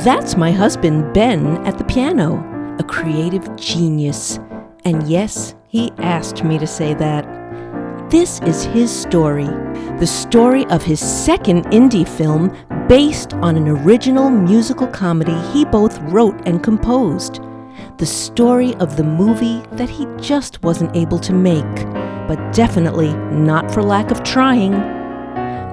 That's my husband, Ben, at the piano, a creative genius. And yes, he asked me to say that. This is his story, the story of his second indie film based on an original musical comedy he both wrote and composed. The story of the movie that he just wasn't able to make, but definitely not for lack of trying.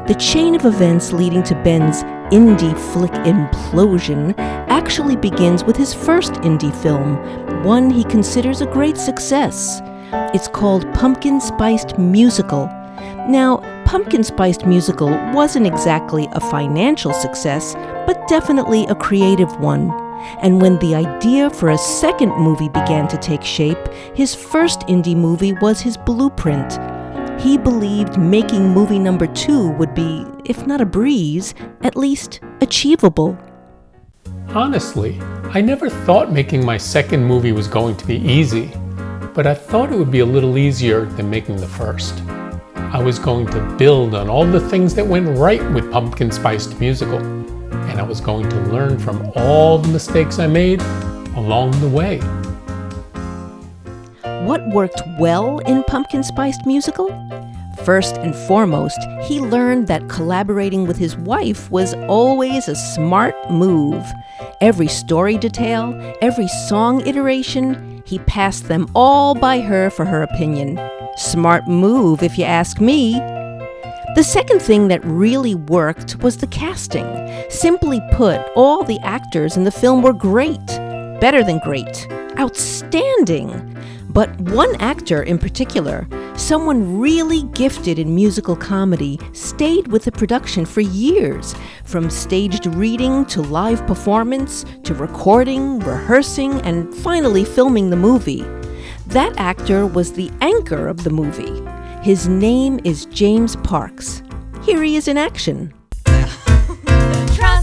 The chain of events leading to Ben's indie flick Implosion actually begins with his first indie film, one he considers a great success. It's called Pumpkin Spiced Musical. Now, Pumpkin Spiced Musical wasn't exactly a financial success, but definitely a creative one. And when the idea for a second movie began to take shape, his first indie movie was his blueprint. He believed making movie number 2 would be, if not a breeze, at least achievable. Honestly, I never thought making my second movie was going to be easy, but I thought it would be a little easier than making the first. I was going to build on all the things that went right with Pumpkin Spiced Musical, and I was going to learn from all the mistakes I made along the way. What worked well in Pumpkin Spiced Musical? First and foremost, he learned that collaborating with his wife was always a smart move. Every story detail, every song iteration, he passed them all by her for her opinion. Smart move, if you ask me. The second thing that really worked was the casting. Simply put, all the actors in the film were great. Better than great. Outstanding. But one actor in particular, someone really gifted in musical comedy, stayed with the production for years, from staged reading to live performance to recording, rehearsing, and finally filming the movie. That actor was the anchor of the movie. His name is James Parks. Here he is in action.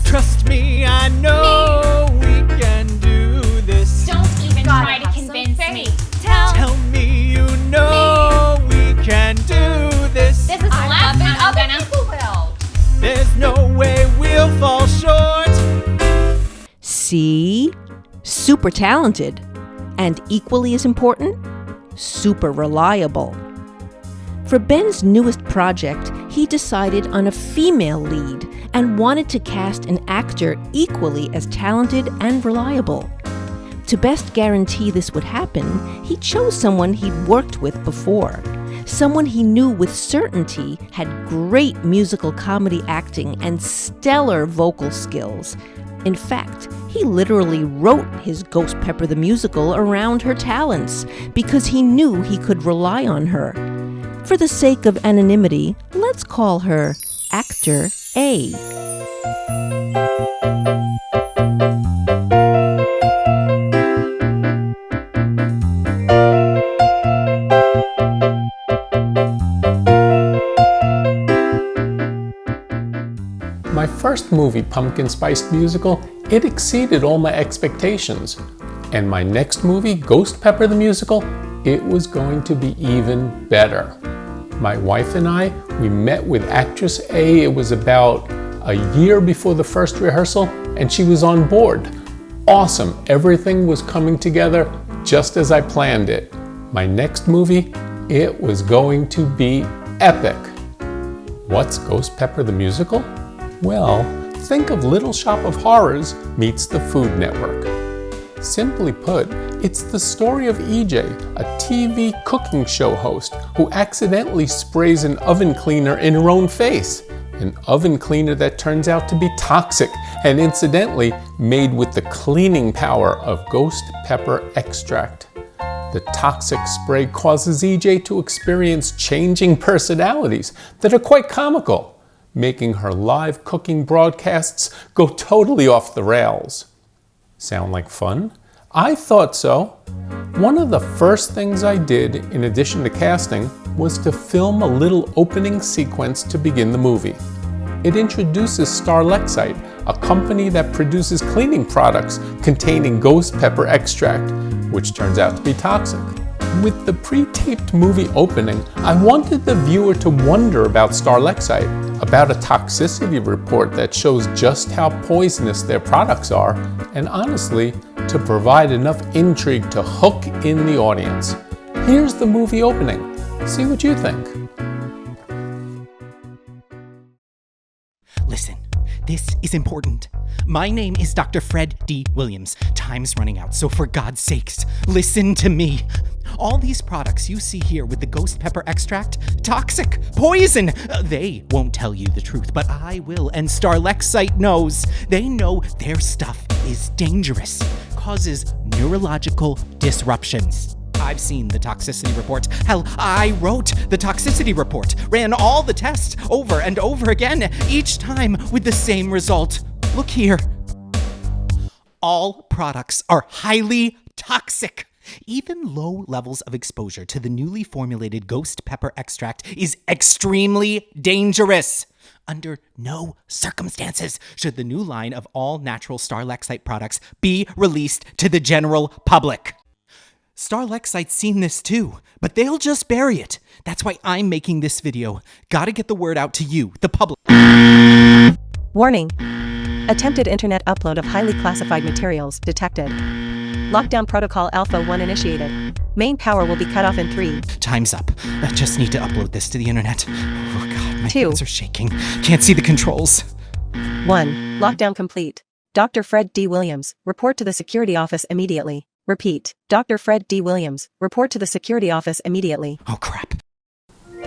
Trust me, I know we can do this. Don't even try to convince me. Tell me you know we can do this. This is the last time I'm gonna. There's no way we'll fall short. See? Super talented. And equally as important, super reliable. For Ben's newest project, he decided on a female lead and wanted to cast an actor equally as talented and reliable. To best guarantee this would happen, he chose someone he'd worked with before, someone he knew with certainty had great musical comedy acting and stellar vocal skills. In fact, he literally wrote his Ghost Pepper the Musical around her talents because he knew he could rely on her. For the sake of anonymity, let's call her Actor A. My first movie, Pumpkin Spiced Musical, it exceeded all my expectations. And my next movie, Ghost Pepper the Musical, it was going to be even better. My wife and I, we met with actress A. It was about a year before the first rehearsal, and she was on board. Awesome, everything was coming together just as I planned it. My next movie, it was going to be epic. What's Ghost Pepper the Musical? Well, think of Little Shop of Horrors meets the Food Network. Simply put, it's the story of EJ, a TV cooking show host who accidentally sprays an oven cleaner in her own face. An oven cleaner that turns out to be toxic and incidentally made with the cleaning power of ghost pepper extract. The toxic spray causes EJ to experience changing personalities that are quite comical, making her live cooking broadcasts go totally off the rails. Sound like fun? I thought so. One of the first things I did, in addition to casting, was to film a little opening sequence to begin the movie. It introduces Starlexite, a company that produces cleaning products containing ghost pepper extract, which turns out to be toxic. With the pre-taped movie opening, I wanted the viewer to wonder about Starlexite, about a toxicity report that shows just how poisonous their products are, and honestly, to provide enough intrigue to hook in the audience. Here's the movie opening. See what you think. Listen, this is important. My name is Dr. Fred D. Williams. Time's running out, so for God's sakes, listen to me. All these products you see here with the ghost pepper extract, toxic, poison. They won't tell you the truth, but I will, and Starlexite knows. They know their stuff is dangerous, causes neurological disruptions. I've seen the toxicity report. Hell, I wrote the toxicity report, ran all the tests over and over again, each time with the same result. Look here. All products are highly toxic. Even low levels of exposure to the newly formulated ghost pepper extract is extremely dangerous. Under no circumstances should the new line of all natural Starlexite products be released to the general public. Starlexite's seen this too, but they'll just bury it. That's why I'm making this video. Gotta get the word out to you, the public. Warning. Attempted internet upload of highly classified materials detected. Lockdown protocol Alpha 1 initiated. Main power will be cut off in 3. Time's up. I just need to upload this to the internet. Oh God, my 2. hands are shaking. Can't see the controls. 1. Lockdown complete. Dr. Fred D. Williams, report to the security office immediately. Repeat. Dr. Fred D. Williams, report to the security office immediately. Oh crap.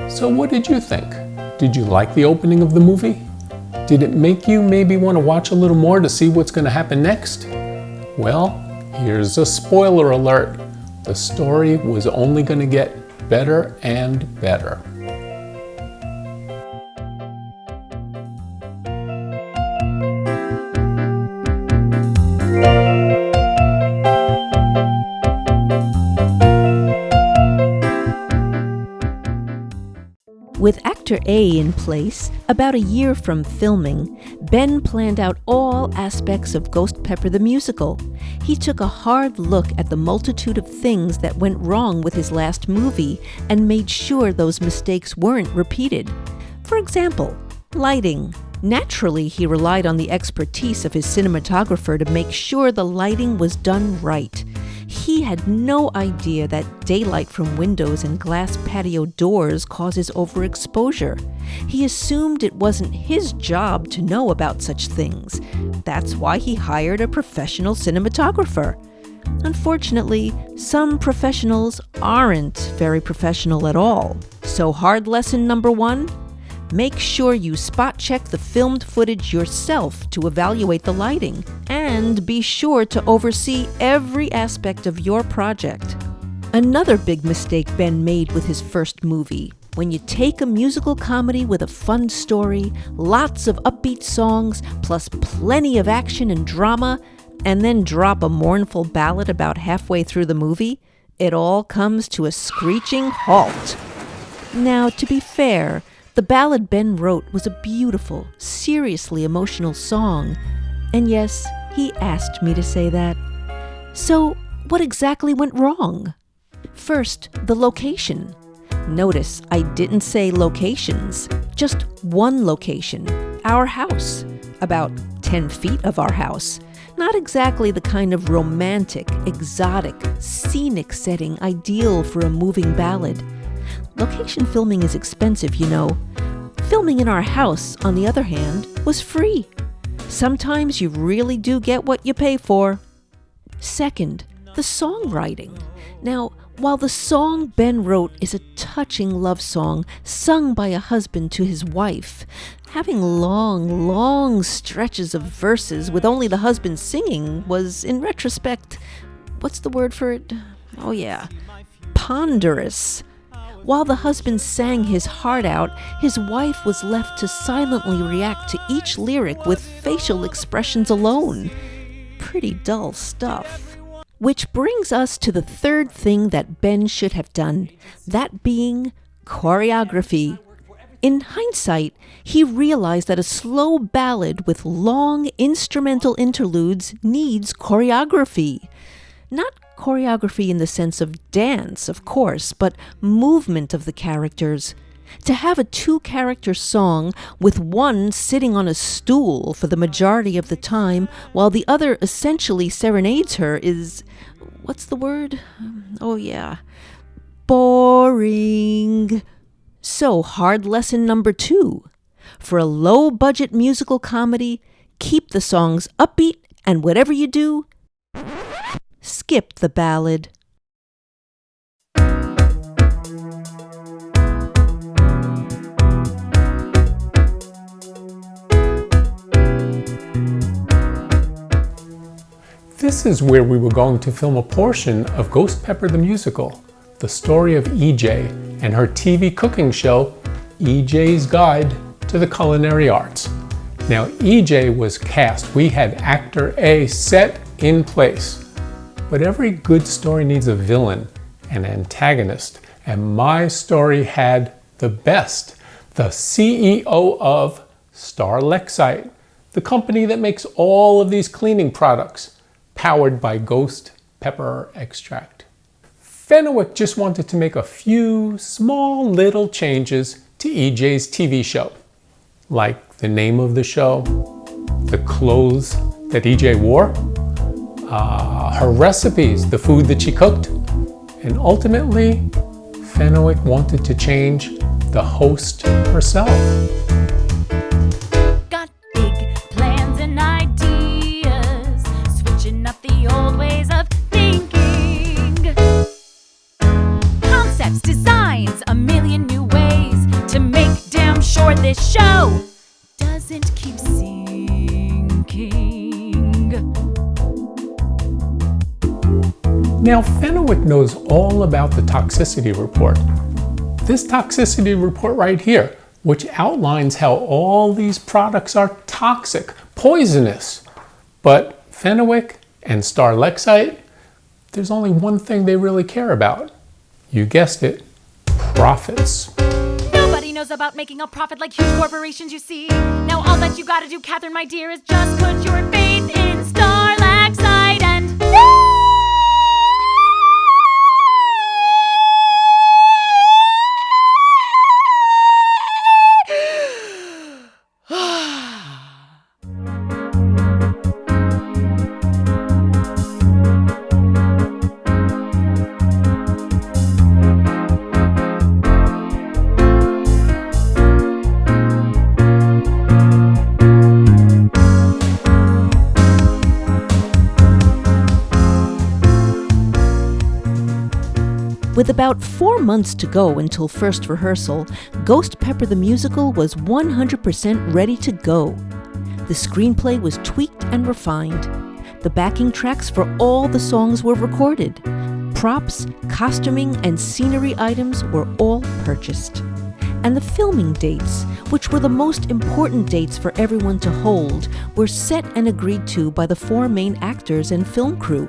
So what did you think? Did you like the opening of the movie? Did it make you maybe want to watch a little more to see what's going to happen next? Well, here's a spoiler alert. The story was only going to get better and better. With actor A in place, about a year from filming, Ben planned out all aspects of Ghost Pepper the musical. He took a hard look at the multitude of things that went wrong with his last movie and made sure those mistakes weren't repeated. For example, lighting. Naturally, he relied on the expertise of his cinematographer to make sure the lighting was done right. He had no idea that daylight from windows and glass patio doors causes overexposure. He assumed it wasn't his job to know about such things. That's why he hired a professional cinematographer. Unfortunately, some professionals aren't very professional at all. So hard lesson number 1? Make sure you spot check the filmed footage yourself to evaluate the lighting, and be sure to oversee every aspect of your project. Another big mistake Ben made with his first movie. When you take a musical comedy with a fun story, lots of upbeat songs, plus plenty of action and drama, and then drop a mournful ballad about halfway through the movie, it all comes to a screeching halt. Now, to be fair, the ballad Ben wrote was a beautiful, seriously emotional song. And yes, he asked me to say that. So, what exactly went wrong? First, the location. Notice I didn't say locations, just one location, our house, about 10 feet of our house. Not exactly the kind of romantic, exotic, scenic setting ideal for a moving ballad. Location filming is expensive, you know. Filming in our house, on the other hand, was free. Sometimes you really do get what you pay for. Second, the songwriting. Now, while the song Ben wrote is a touching love song sung by a husband to his wife, having long stretches of verses with only the husband singing was, in retrospect, what's the word for it? Oh yeah, ponderous. While the husband sang his heart out, his wife was left to silently react to each lyric with facial expressions alone. Pretty dull stuff. Which brings us to the third thing that Ben should have done, that being choreography. In hindsight, he realized that a slow ballad with long instrumental interludes needs choreography. Not choreography in the sense of dance, of course, but movement of the characters. To have a two-character song with one sitting on a stool for the majority of the time while the other essentially serenades her is, what's the word? Oh yeah, boring. So hard lesson number 2. For a low-budget musical comedy, keep the songs upbeat, and whatever you do, skip the ballad. This is where we were going to film a portion of Ghost Pepper the Musical, the story of EJ and her TV cooking show, EJ's Guide to the Culinary Arts. Now, EJ was cast. We had actor A set in place. But every good story needs a villain, an antagonist, and my story had the best, the CEO of Star Lexite, the company that makes all of these cleaning products, powered by Ghost Pepper Extract. Fenwick just wanted to make a few small little changes to EJ's TV show, like the name of the show, the clothes that EJ wore, her recipes, the food that she cooked, and ultimately, Fenwick wanted to change the host herself. Got big plans and ideas, switching up the old ways of thinking. Concepts, designs, a million new ways to make damn sure this show doesn't keep sinking. Now, Fenwick knows all about the toxicity report. This toxicity report right here, which outlines how all these products are toxic, poisonous. But Fenwick and Star Lexite, there's only one thing they really care about. You guessed it, profits. Nobody knows about making a profit like huge corporations, you see. Now all that you gotta do, Catherine, my dear, is just put your faith in Star Lexite and... With about 4 months to go until first rehearsal, Ghost Pepper the Musical was 100% ready to go. The screenplay was tweaked and refined. The backing tracks for all the songs were recorded. Props, costuming, and scenery items were all purchased. And the filming dates, which were the most important dates for everyone to hold, were set and agreed to by the 4 main actors and film crew.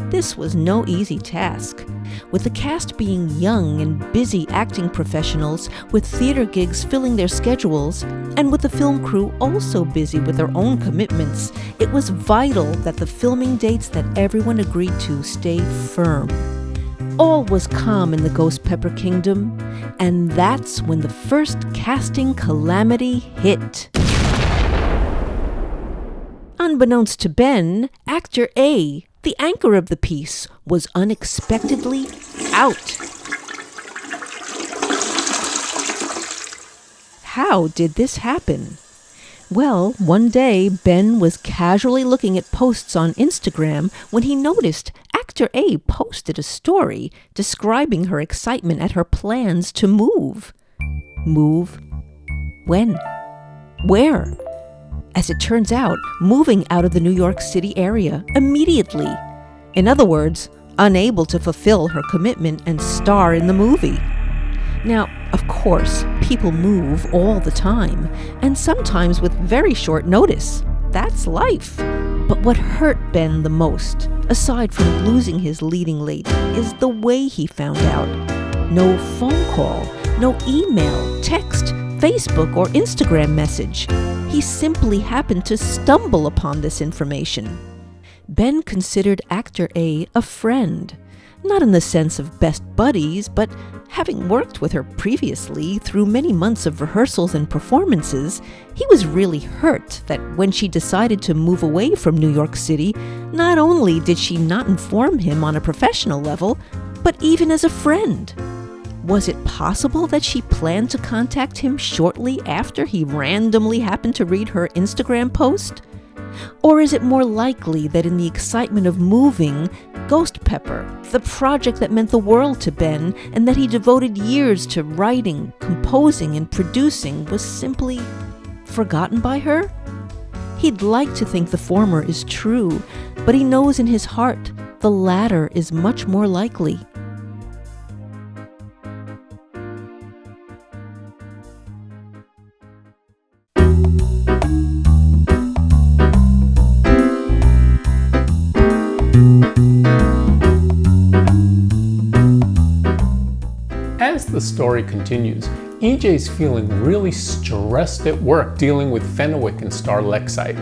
This was no easy task. With the cast being young and busy acting professionals with theater gigs filling their schedules, and with the film crew also busy with their own commitments, it was vital that the filming dates that everyone agreed to stay firm. All was calm in the Ghost Pepper Kingdom, and that's when the first casting calamity hit. Unbeknownst to Ben, actor A, the anchor of the piece, was unexpectedly out. How did this happen? Well, one day, Ben was casually looking at posts on Instagram when he noticed actor A posted a story describing her excitement at her plans to move. Move? When? Where? As it turns out, moving out of the New York City area immediately. In other words, unable to fulfill her commitment and star in the movie. Now, of course, people move all the time, and sometimes with very short notice. That's life. But what hurt Ben the most, aside from losing his leading lady, is the way he found out. No phone call, no email, text, Facebook, or Instagram message. He simply happened to stumble upon this information. Ben considered actor A a friend. Not in the sense of best buddies, but having worked with her previously through many months of rehearsals and performances, he was really hurt that when she decided to move away from New York City, not only did she not inform him on a professional level, but even as a friend. Was it possible that she planned to contact him shortly after he randomly happened to read her Instagram post? Or is it more likely that in the excitement of moving, Ghost Pepper, the project that meant the world to Ben and that he devoted years to writing, composing, and producing, was simply forgotten by her? He'd like to think the former is true, but he knows in his heart the latter is much more likely. As the story continues, EJ's feeling really stressed at work dealing with Fenwick and Starlexite.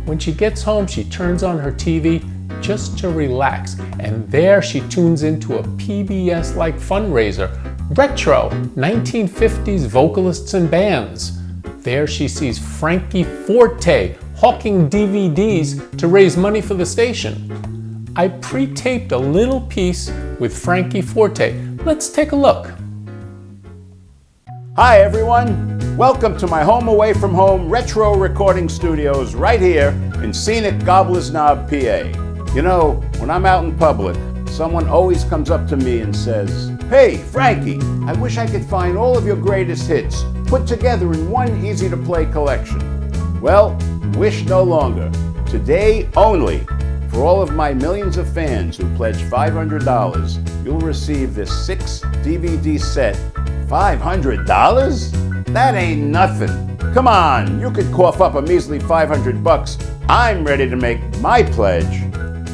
When she gets home, she turns on her TV just to relax, and there she tunes into a PBS-like fundraiser, Retro 1950s Vocalists and Bands. There she sees Frankie Forte hawking DVDs to raise money for the station. I pre-taped a little piece with Frankie Forte. Let's take a look. Hi everyone, welcome to my home away from home retro recording studios right here in scenic Gobbler's Knob, PA. You know, when I'm out in public, someone always comes up to me and says, "Hey Frankie, I wish I could find all of your greatest hits put together in one easy to play collection." Well, wish no longer. Today only, for all of my millions of fans who pledge $500, you'll receive this 6 DVD set. $500? That ain't nothing. Come on, you could cough up a measly $500. I'm ready to make my pledge.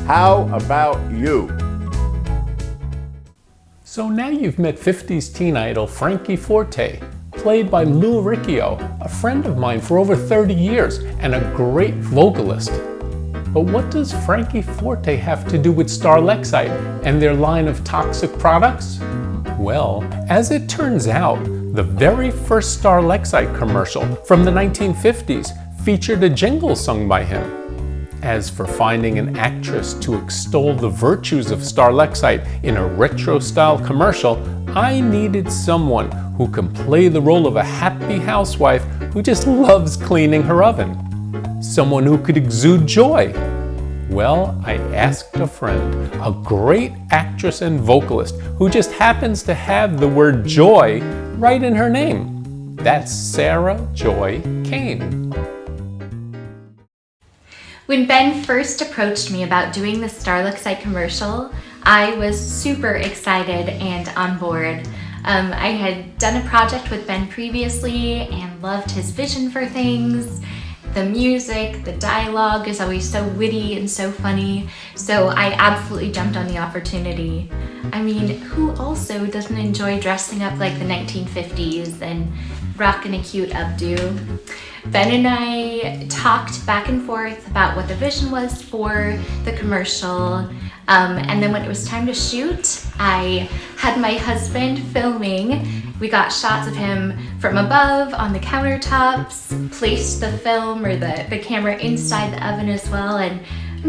How about you? So now you've met 50s teen idol Frankie Forte, played by Lou Riccio, a friend of mine for over 30 years and a great vocalist. But what does Frankie Forte have to do with Starlexite and their line of toxic products? Well, as it turns out, the very first Starlexite commercial from the 1950s featured a jingle sung by him. As for finding an actress to extol the virtues of Starlexite in a retro-style commercial, I needed someone who can play the role of a happy housewife who just loves cleaning her oven. Someone who could exude joy. Well, I asked a friend, a great actress and vocalist who just happens to have the word joy right in her name. That's Sarah Joy Kane. When Ben first approached me about doing the Starlexite commercial, I was super excited and on board. I had done a project with Ben previously and loved his vision for things. The music, the dialogue is always so witty and so funny, so I absolutely jumped on the opportunity. I mean, who also doesn't enjoy dressing up like the 1950s and rocking a cute updo? Ben and I talked back and forth about what the vision was for the commercial, and then when it was time to shoot, I had my husband filming. We got shots of him from above on the countertops, placed the film or the camera inside the oven as well, and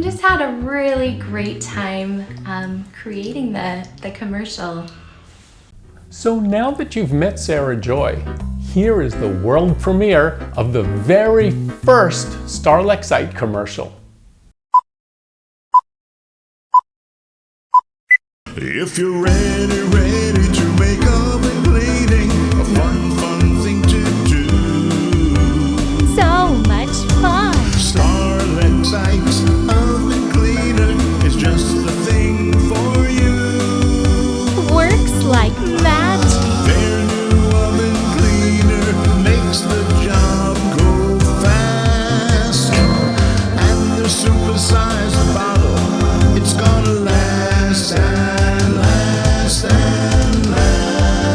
just had a really great time creating the commercial. So now that you've met Sarah Joy, Here is the world premiere of the very first Starlexite commercial. If you're ready to make oven cleaning a fun thing to do. So much fun! Starlexite's oven cleaner is just the thing for you. Works like magic. Their new oven cleaner makes the job go fast. And their super-sized bottle, it's gonna last and last and last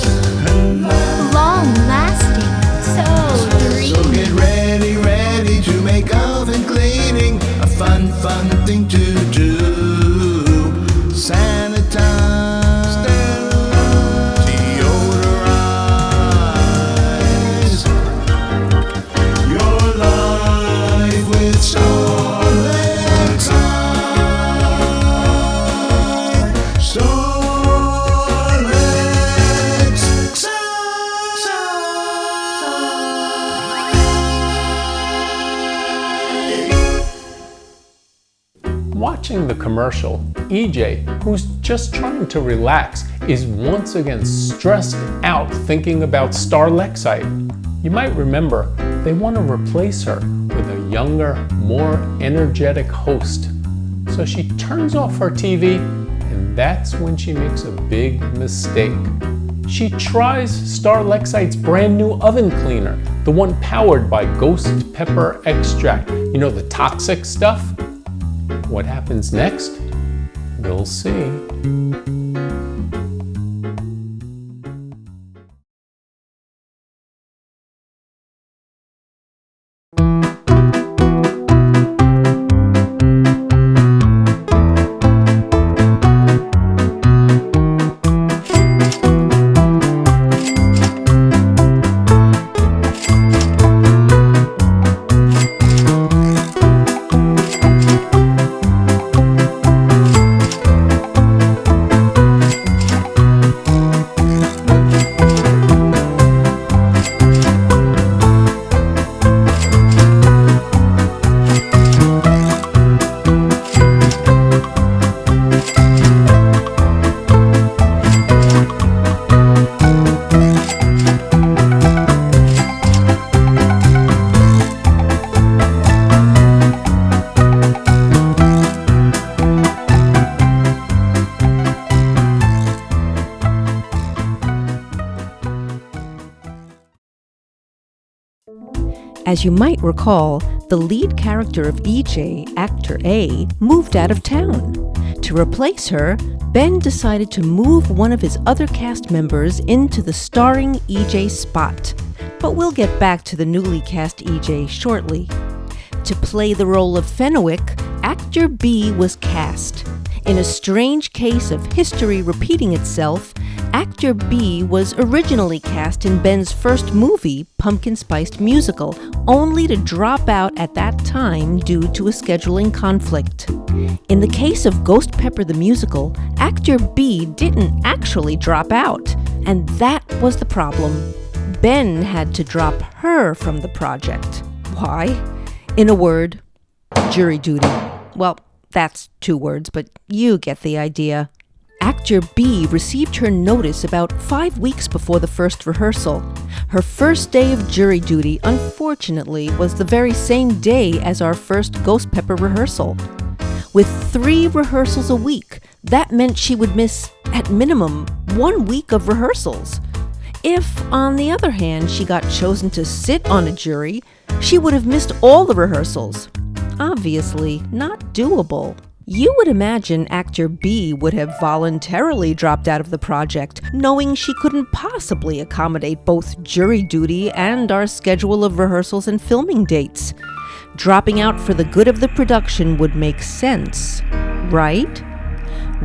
and last. Long lasting. So dreamy. So get ready to make oven cleaning a fun thing to do. Sanitize, deodorize your life with Starlexite. Watching the commercial, EJ, who's just trying to relax, is once again stressed out thinking about Starlexite. You might remember they want to replace her with a younger, more energetic host. So she turns off her TV, and that's when she makes a big mistake. She tries Starlexite's brand new oven cleaner, the one powered by ghost pepper extract. You know, the toxic stuff? What happens next? We'll see. As you might recall, the lead character of EJ, actor A, moved out of town. To replace her, Ben decided to move one of his other cast members into the starring EJ spot. But we'll get back to the newly cast EJ shortly. To play the role of Fenwick, actor B was cast. In a strange case of history repeating itself, actor B was originally cast in Ben's first movie, Pumpkin Spiced Musical, only to drop out at that time due to a scheduling conflict. In the case of Ghost Pepper the Musical, actor B didn't actually drop out, and that was the problem. Ben had to drop her from the project. Why? In a word, jury duty. Well, that's 2 words, but you get the idea. Actor B received her notice about 5 weeks before the first rehearsal. Her first day of jury duty, unfortunately, was the very same day as our first Ghost Pepper rehearsal. With 3 rehearsals a week, that meant she would miss, at minimum, 1 week of rehearsals. If, on the other hand, she got chosen to sit on a jury, she would have missed all the rehearsals. Obviously, not doable. You would imagine actor B would have voluntarily dropped out of the project, knowing she couldn't possibly accommodate both jury duty and our schedule of rehearsals and filming dates. Dropping out for the good of the production would make sense, right?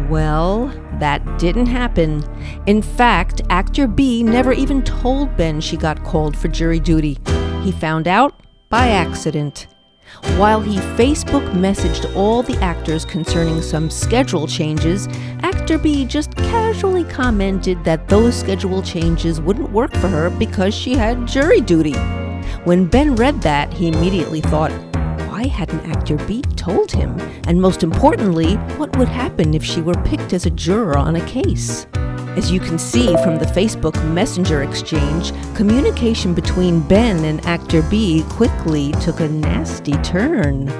Well, that didn't happen. In fact, actor B never even told Ben she got called for jury duty. He found out by accident. While he Facebook messaged all the actors concerning some schedule changes, Actor B just casually commented that those schedule changes wouldn't work for her because she had jury duty. When Ben read that, he immediately thought, why hadn't Actor B told him? And most importantly, what would happen if she were picked as a juror on a case? As you can see from the Facebook Messenger exchange, communication between Ben and Actor B quickly took a nasty turn.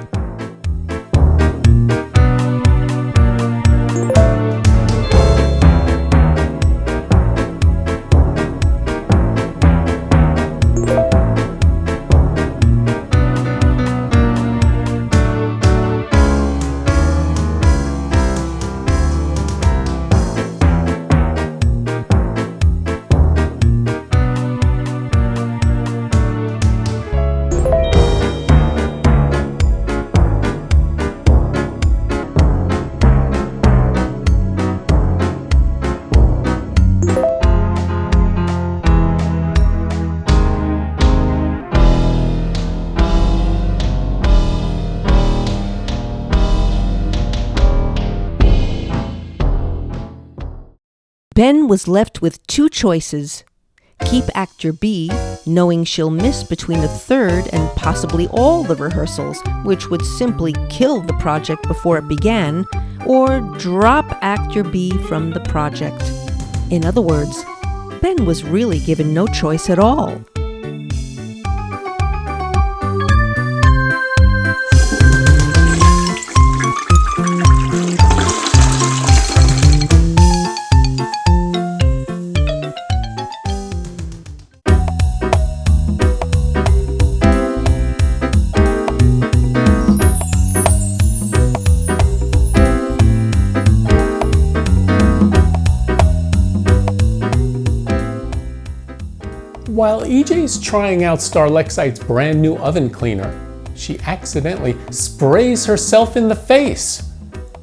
Ben was left with two choices. Keep Actor B, knowing she'll miss between a third and possibly all the rehearsals, which would simply kill the project before it began, or drop Actor B from the project. In other words, Ben was really given no choice at all. While EJ's trying out Starlexite's brand new oven cleaner, she accidentally sprays herself in the face.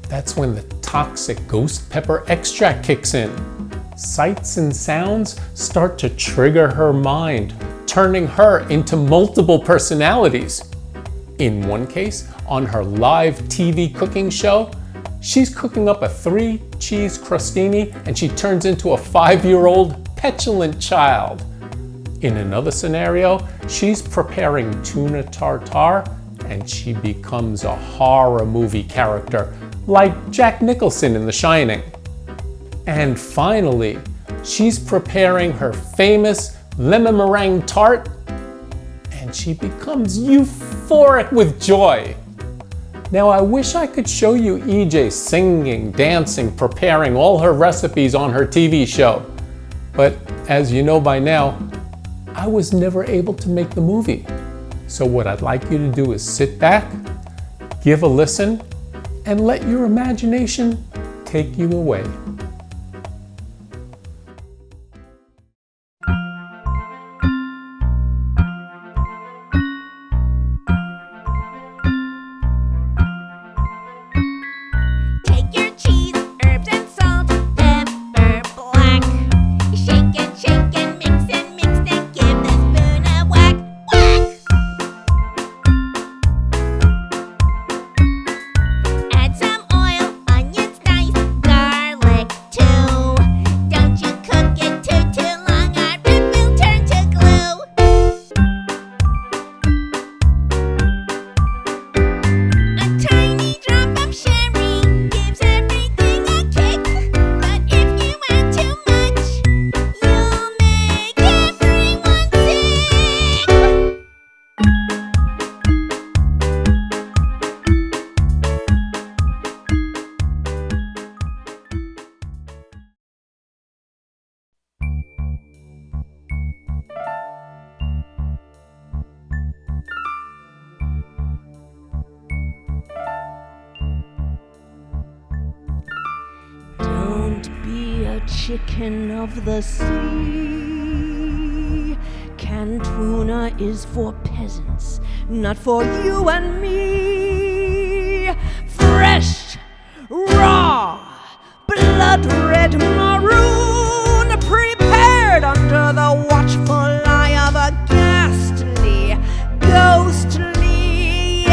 That's when the toxic ghost pepper extract kicks in. Sights and sounds start to trigger her mind, turning her into multiple personalities. In one case, on her live TV cooking show, she's cooking up a 3-cheese crostini and she turns into a 5-year-old petulant child. In another scenario, she's preparing tuna tartare and she becomes a horror movie character like Jack Nicholson in The Shining. And finally, she's preparing her famous lemon meringue tart and she becomes euphoric with joy. Now I wish I could show you EJ singing, dancing, preparing all her recipes on her TV show. But as you know by now, I was never able to make the movie. So what I'd like you to do is sit back, give a listen, and let your imagination take you away. Take your cheese, herbs and salt, pepper black. Shake and mix and give the spoon a whack, whack. Add some oil, onions nice, garlic too. Don't you cook it too long, our rib will turn to glue. A tiny drop of sherry gives everything a kick. But if you add too much, you'll make everyone sick. Don't be a chicken of the sea. Canned tuna is for peasants, not for you and me. Fresh, raw, blood red maroon, prepared under the watchful eye of a ghastly, ghostly,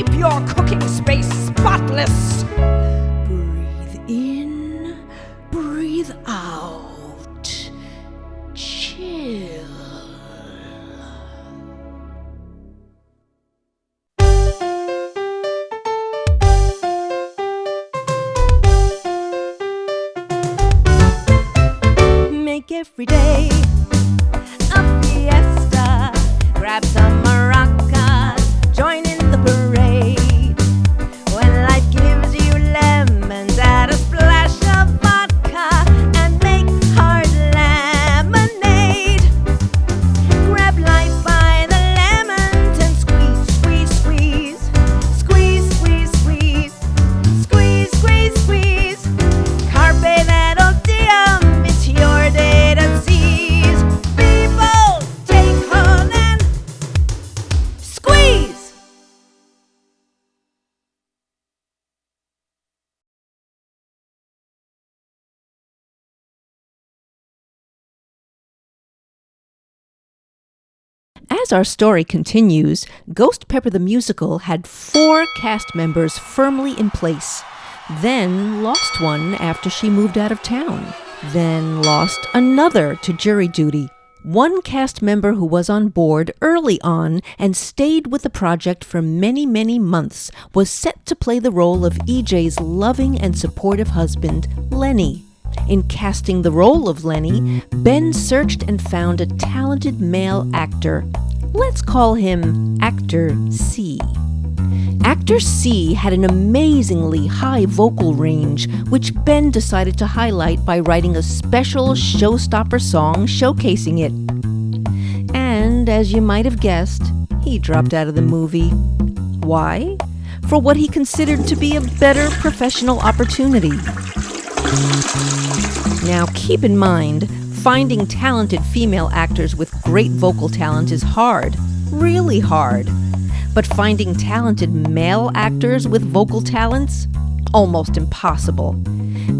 keep your cooking space spotless. Breathe in, breathe out. Chill. Make every day a fiesta. Grab some maracas, join in the parade. When life gives you lemons, add a splash of vodka and make hard lemonade. Grab life by the lemons and squeeze, squeeze, squeeze. Squeeze, squeeze, squeeze. Squeeze, squeeze, squeeze. Carpe that'll diem, it's your day to seize. Be bold, take hold and squeeze. As our story continues, Ghost Pepper the Musical had 4 cast members firmly in place, then lost one after she moved out of town, then lost another to jury duty. One cast member who was on board early on and stayed with the project for many, many months was set to play the role of EJ's loving and supportive husband, Lenny. In casting the role of Lenny, Ben searched and found a talented male actor. Let's call him Actor C. Actor C had an amazingly high vocal range, which Ben decided to highlight by writing a special showstopper song showcasing it. And as you might have guessed, he dropped out of the movie. Why? For what he considered to be a better professional opportunity. Now keep in mind, finding talented female actors with great vocal talent is hard, really hard. But finding talented male actors with vocal talents? Almost impossible.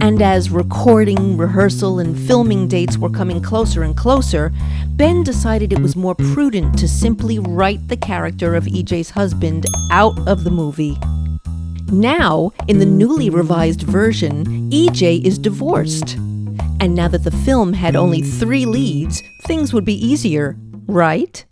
And as recording, rehearsal, and filming dates were coming closer and closer, Ben decided it was more prudent to simply write the character of EJ's husband out of the movie. Now, in the newly revised version, EJ is divorced. And now that the film had only 3 leads, things would be easier, right?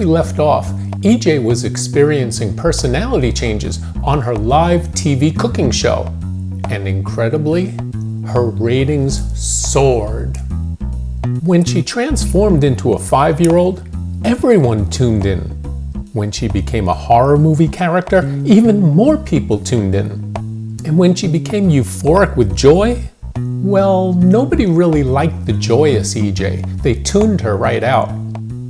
Left off, EJ was experiencing personality changes on her live TV cooking show, and incredibly, her ratings soared. When she transformed into a 5-year-old, everyone tuned in. When she became a horror movie character, even more people tuned in. And when she became euphoric with joy, well, nobody really liked the joyous EJ. They tuned her right out.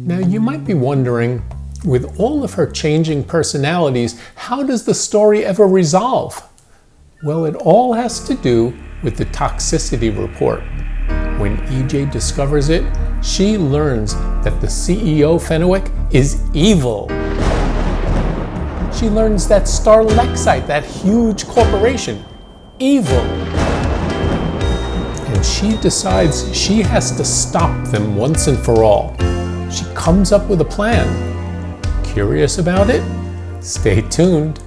Now you might be wondering, with all of her changing personalities, how does the story ever resolve? Well, it all has to do with the toxicity report. When EJ discovers it, she learns that the CEO Fenwick is evil. She learns that Starlexite, that huge corporation, evil. she decides she has to stop them once and for all. She comes up with a plan. Curious about it? Stay tuned.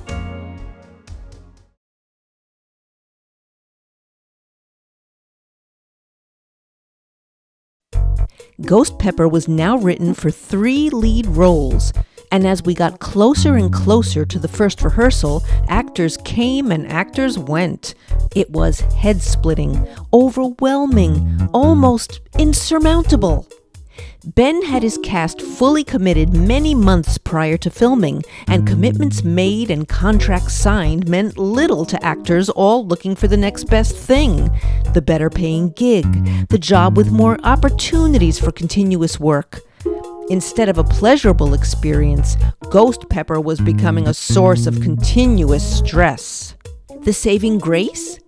Ghost Pepper was now written for 3 lead roles, and as we got closer and closer to the first rehearsal, actors came and actors went. It was head-splitting, overwhelming, almost insurmountable. Ben had his cast fully committed many months prior to filming, and commitments made and contracts signed meant little to actors all looking for the next best thing, the better paying gig, the job with more opportunities for continuous work. Instead of a pleasurable experience, Ghost Pepper was becoming a source of continuous stress. The saving grace?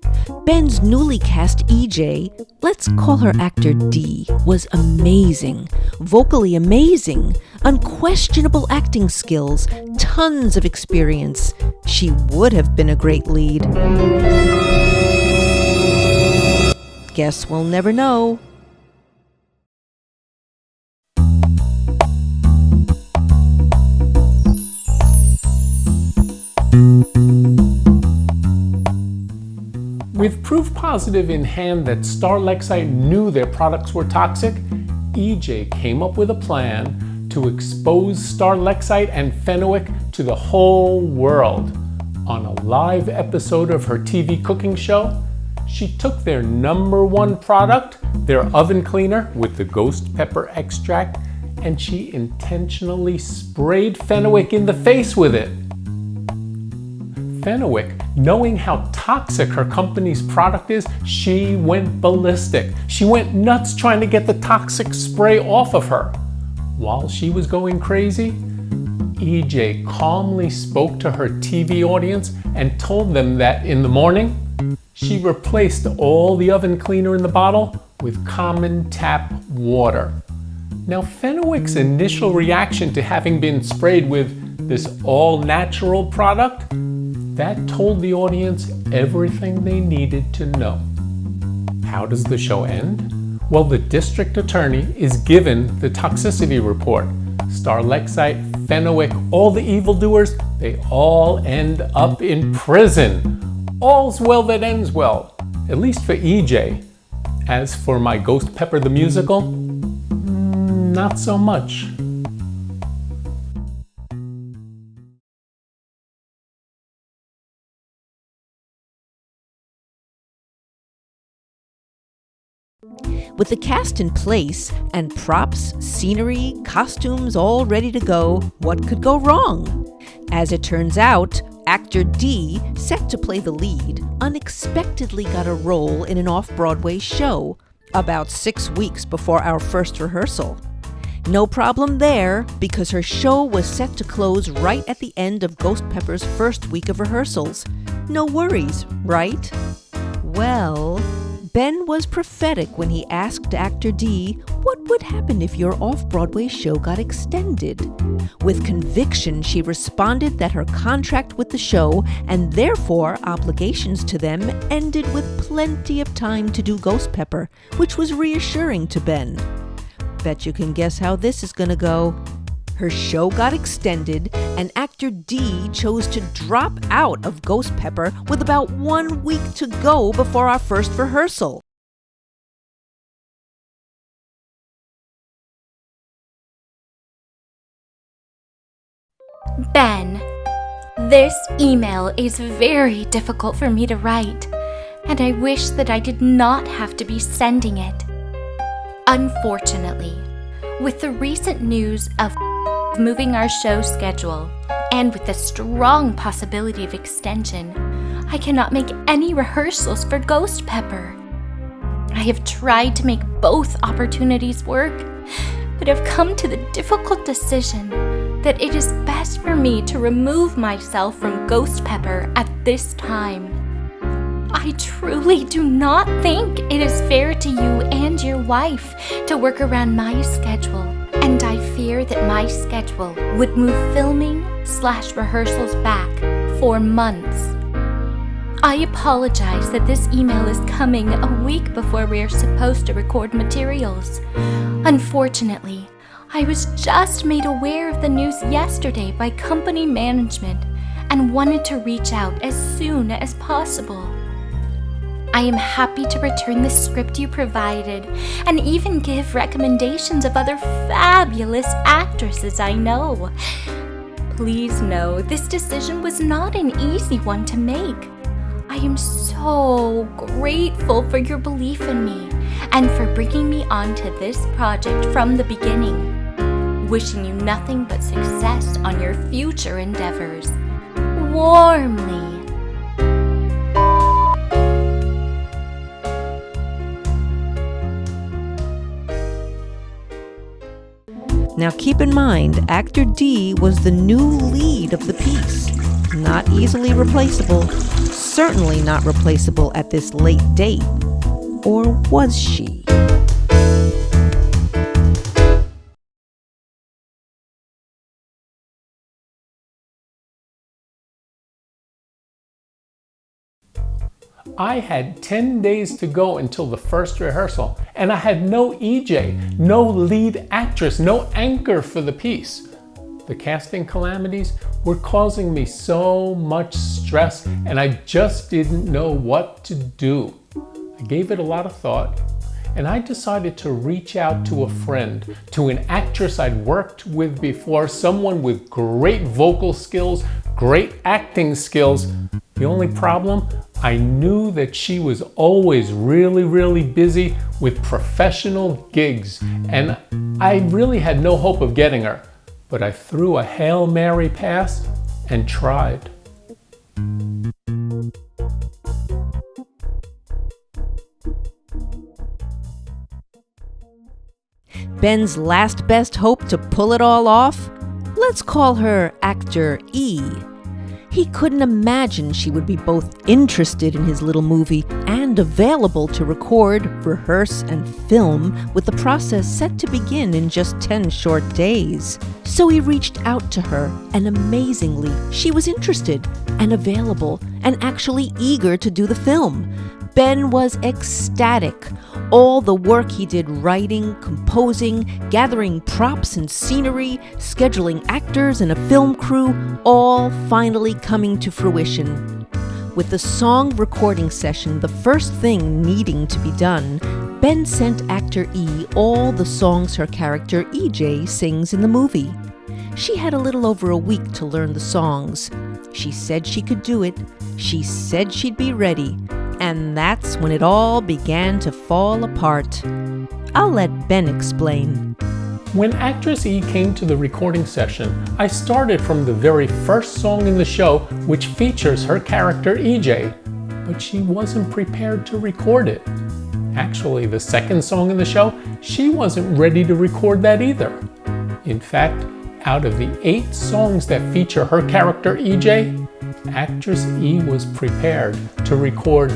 Ben's newly cast EJ, let's call her actor D, was amazing, vocally amazing, unquestionable acting skills, tons of experience. She would have been a great lead. Guess we'll never know. With proof positive in hand that Starlexite knew their products were toxic, EJ came up with a plan to expose Starlexite and Fenwick to the whole world. On a live episode of her TV cooking show, she took their #1 product, their oven cleaner with the ghost pepper extract, and she intentionally sprayed Fenwick in the face with it. Fenwick, knowing how toxic her company's product is, she went ballistic. She went nuts trying to get the toxic spray off of her. While she was going crazy, EJ calmly spoke to her TV audience and told them that in the morning, she replaced all the oven cleaner in the bottle with common tap water. Now, Fenwick's initial reaction to having been sprayed with this all-natural product, that told the audience everything they needed to know. How does the show end? Well, the district attorney is given the toxicity report. Starlexite, Fenwick, all the evildoers, they all end up in prison. All's well that ends well, at least for EJ. As for my Ghost Pepper the musical, not so much. With the cast in place and props, scenery, costumes all ready to go, what could go wrong? As it turns out, actor D, set to play the lead, unexpectedly got a role in an off-Broadway show about 6 weeks before our first rehearsal. No problem there, because her show was set to close right at the end of Ghost Pepper's first week of rehearsals. No worries, right? Well, Ben was prophetic when he asked actor D what would happen if your off-Broadway show got extended. With conviction, she responded that her contract with the show, and therefore obligations to them, ended with plenty of time to do Ghost Pepper, which was reassuring to Ben. Bet you can guess how this is gonna go. Her show got extended, and actor D chose to drop out of Ghost Pepper with about 1 week to go before our first rehearsal. Ben, this email is very difficult for me to write, and I wish that I did not have to be sending it. Unfortunately, with the recent news of moving our show schedule, and with the strong possibility of extension, I cannot make any rehearsals for Ghost Pepper. I have tried to make both opportunities work, but have come to the difficult decision that it is best for me to remove myself from Ghost Pepper at this time. I truly do not think it is fair to you and your wife to work around my schedule, and I fear that my schedule would move filming/rehearsals back for months. I apologize that this email is coming a week before we are supposed to record materials. Unfortunately, I was just made aware of the news yesterday by company management and wanted to reach out as soon as possible. I am happy to return the script you provided and even give recommendations of other fabulous actresses I know. Please know this decision was not an easy one to make. I am so grateful for your belief in me and for bringing me onto this project from the beginning. Wishing you nothing but success on your future endeavors. Warmly. Now keep in mind, actor D was the new lead of the piece. Not easily replaceable, certainly not replaceable at this late date. Or was she? I had 10 days to go until the first rehearsal, and I had no EJ, no lead actress, no anchor for the piece. The casting calamities were causing me so much stress, and I just didn't know what to do. I gave it a lot of thought, and I decided to reach out to a friend, to an actress I'd worked with before, someone with great vocal skills, great acting skills. The only problem, I knew that she was always really busy with professional gigs, and I really had no hope of getting her. But I threw a Hail Mary pass and tried. Ben's last best hope to pull it all off? Let's call her actor E. He couldn't imagine she would be both interested in his little movie and available to record, rehearse, and film, with the process set to begin in just 10 short days. So he reached out to her, and amazingly, she was interested and available and actually eager to do the film. Ben was ecstatic. All the work he did writing, composing, gathering props and scenery, scheduling actors and a film crew, all finally coming to fruition. With the song recording session the first thing needing to be done, Ben sent actor E all the songs her character EJ sings in the movie. She had a little over a week to learn the songs. She said she could do it. She said she'd be ready. And that's when it all began to fall apart. I'll let Ben explain. When actress E came to the recording session, I started from the very first song in the show, which features her character EJ, but she wasn't prepared to record it. Actually, the second song in the show, she wasn't ready to record that either. In fact, out of the 8 songs that feature her character EJ, actress E was prepared to record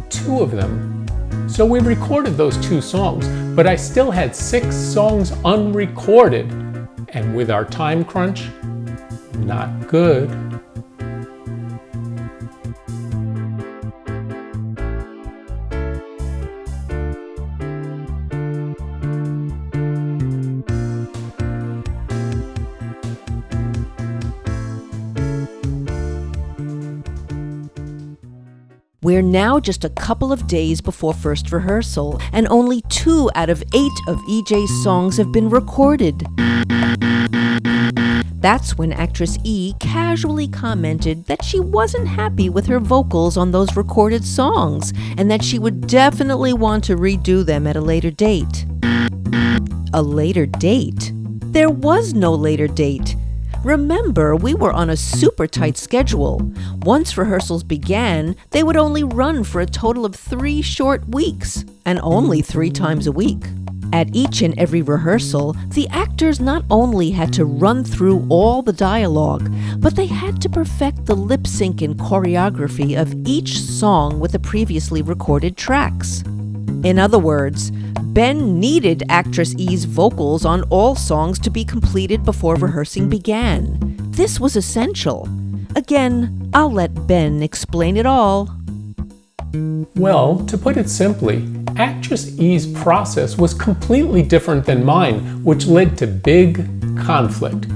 2 of them. So we recorded those 2 songs, but I still had 6 songs unrecorded. And with our time crunch, not good. We're now just a couple of days before first rehearsal, and only 2 out of 8 of EJ's songs have been recorded. That's when actress E casually commented that she wasn't happy with her vocals on those recorded songs, and that she would definitely want to redo them at a later date. A later date? There was no later date. Remember, we were on a super tight schedule. Once rehearsals began, they would only run for a total of 3 short weeks, and only 3 times a week. At each and every rehearsal, the actors not only had to run through all the dialogue, but they had to perfect the lip sync and choreography of each song with the previously recorded tracks. In other words, Ben needed actress E's vocals on all songs to be completed before rehearsing began. This was essential. Again, I'll let Ben explain it all. Well, to put it simply, actress E's process was completely different than mine, which led to big conflict.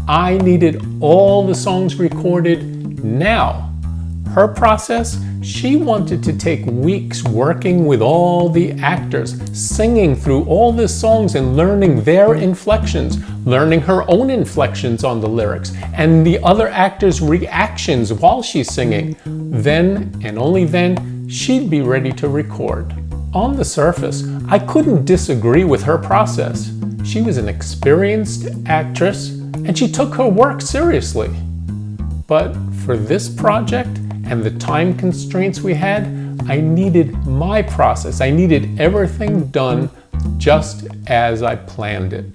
I needed all the songs recorded now. Her process, she wanted to take weeks working with all the actors, singing through all the songs and learning their inflections, learning her own inflections on the lyrics, and the other actors' reactions while she's singing. Then, and only then, she'd be ready to record. On the surface, I couldn't disagree with her process. She was an experienced actress, and she took her work seriously. But for this project, and the time constraints we had, I needed my process. I needed everything done just as I planned it.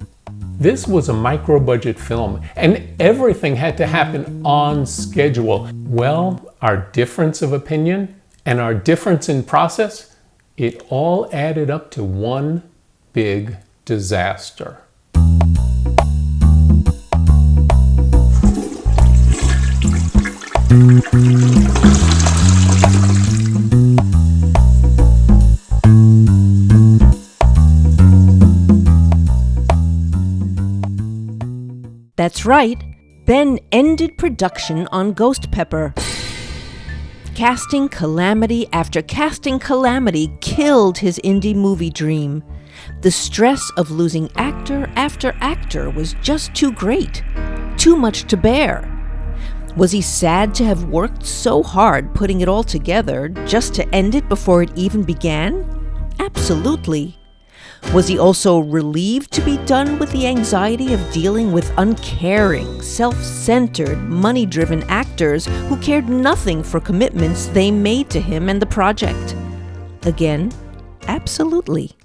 This was a micro-budget film, and everything had to happen on schedule. Well, our difference of opinion and our difference in process, it all added up to one big disaster. That's right, Ben ended production on Ghost Pepper. Casting calamity after casting calamity killed his indie movie dream. The stress of losing actor after actor was just too great, too much to bear. Was he sad to have worked so hard putting it all together just to end it before it even began? Absolutely. Was he also relieved to be done with the anxiety of dealing with uncaring, self-centered, money-driven actors who cared nothing for commitments they made to him and the project? Again, absolutely.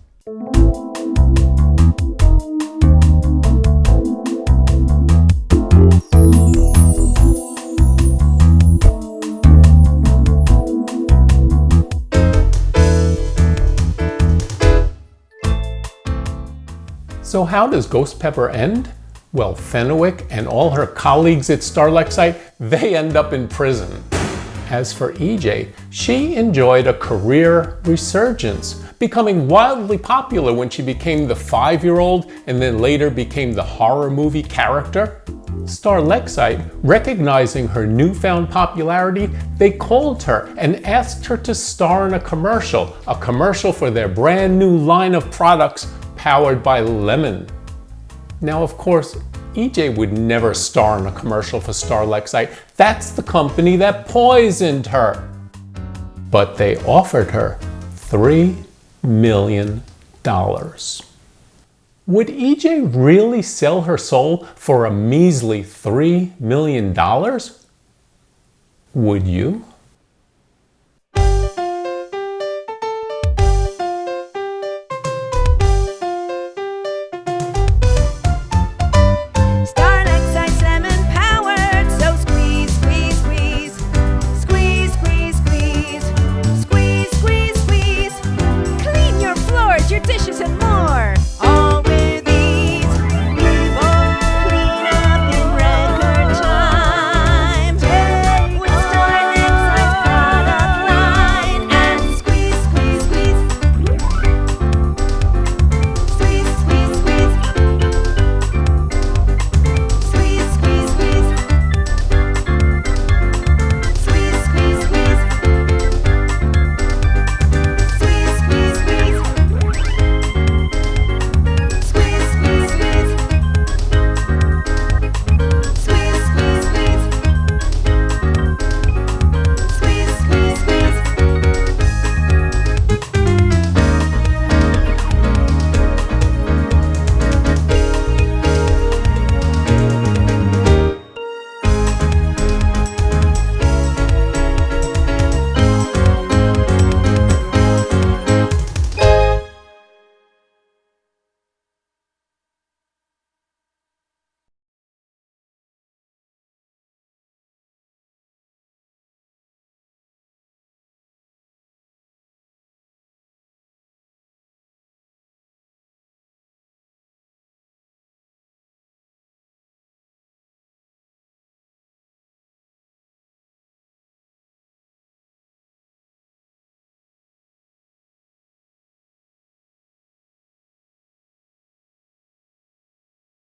So how does Ghost Pepper end? Well, Fenwick and all her colleagues at Starlexite, they end up in prison. As for EJ, she enjoyed a career resurgence, becoming wildly popular when she became the 5-year-old and then later became the horror movie character. Starlexite, recognizing her newfound popularity, they called her and asked her to star in a commercial for their brand new line of products powered by lemon. Now, of course, EJ would never star in a commercial for Starlexite. That's the company that poisoned her. But they offered her $3 million. Would EJ really sell her soul for a measly $3 million? Would you?